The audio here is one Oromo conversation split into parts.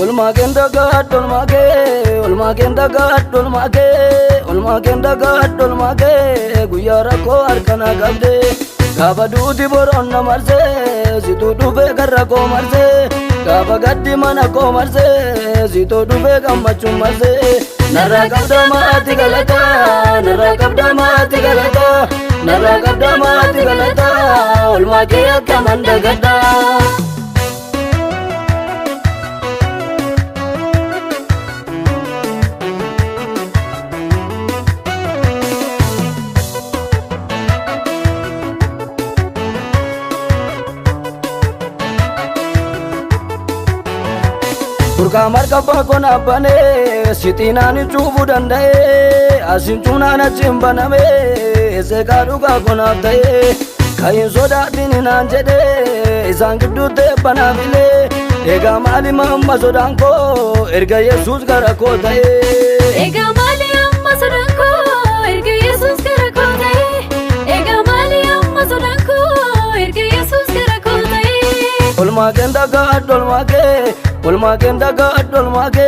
Olma kenda gad olma ke, olma kenda gad olma ke, olma kenda gad olma ke. Guyara ko arkana gabde, gaba duti boron na marse, situ duve garra ko marse, gaba gaddi mana ko marse, situ duve gammachu marse. Narra gabda maati galata, narra gabda maati galata, narra gabda maati galata. Olma ke akka manda gadda. Burka markaba kona bane, sitina ni chubu dandae, asin chuna na chimba me, ese karuka kona tae, kain soda dini nanjede, isang kibdute panavile, ega mali mamma sodanko, erga Yesus garako tae, ega mali amma sodanko, erga Yesus garako tae, ega mali amma sodanko, erga Yesus garako tae. Olma kenda gad olma ke. Olma kenda gad olma ke,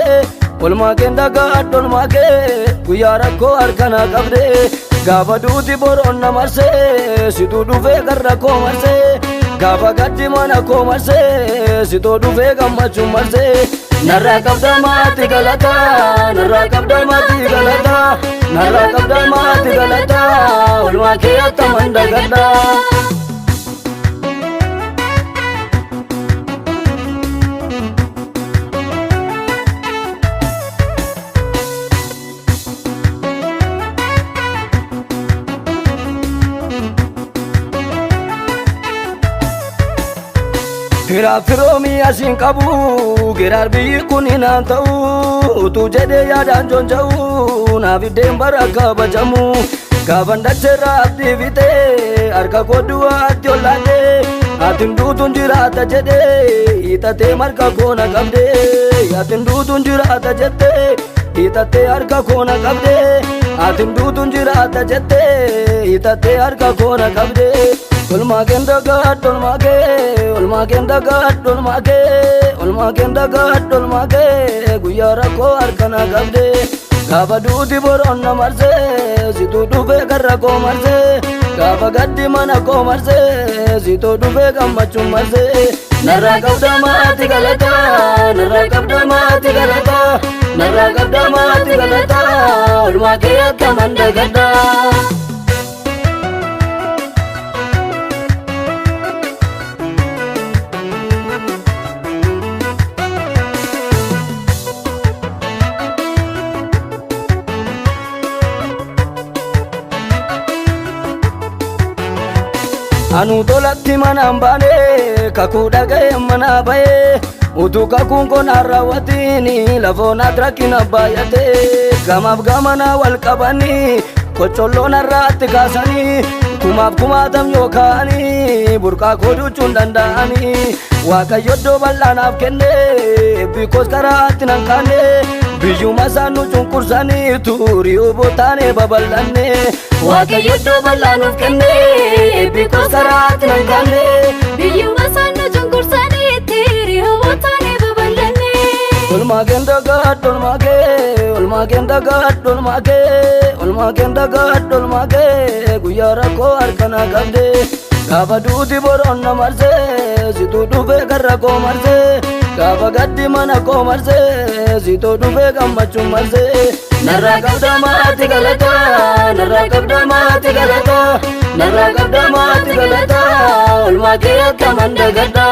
olma kenda gad olma ke. Guyara ko arkana gabde, gaba duti boron na marse, situ duve garra ko marse, gaba gaddi mana ko marse, situ duve gammachu marse. Narra gabda maati galata, narra gabda maati galata, narra gabda maati galata. Olma ke akka manda gadda. Firaafiroomii asiin qabu giraar biyyi kun hinaan ta'u utuu jedhee yaadaan joonja'u naaf iddeen bara kabajamu gaafan dacheerraa abdii fixee harka koo du'aatti ollaadhee atin duutuun jiraata jedhee hiixatee marka koo na qabdee atin duutuun jiraata jettee hiixatee harka koo na qabdee atin duutuun jiraata jettee hiixatee harka koo na qabdee. Olma kenda gad olma ke, olma kenda gad olma ke, olma kenda gad olma ke. Guyara ko arkana gabde, gaba duti boron na marse, situ duve garra ko marse, gaba gaddi mana ko marse, situ duve gammachu marse. Narra gabda maati galata, narra gabda maati galata, narra gabda maati galata. Olma ke akka manda gadda. Anu tolatti manaan baane kakuu dhaga'e mana baye utuu kakuun kun harraawwatini lafoon rakkina baay'ate gamaaf gamana wal qabanii kocolloon harraatti kaasanii kumaaf kumaatam yoo kaa'anii burqaa kooduchuun danda'anii waaqayyo iddoo bal'aanaaf kenne eebbikoos karaatti nan kaanne biyyuma isaan nu cunqursanii turii bootaane babal'anne waaqayyo iddoo bal'aanuuf kenne eebbikoos karaatti nan kaanne biyyuma isaan nu cunqursanii turii bootaane babal'anne. Olma kenda gad olma ke, olma kenda gad olma ke, olma kenda gad olma ke. Guyara ko arkana gabde, gaba duti boron na marse, situ duve garra ko marse, gaba gaddi mana ko marse, situ duve gammachu marse. Narra gabda maati galata, narra gabda maati galata, narra gabda maati galata. Olma ke akka manda gadda.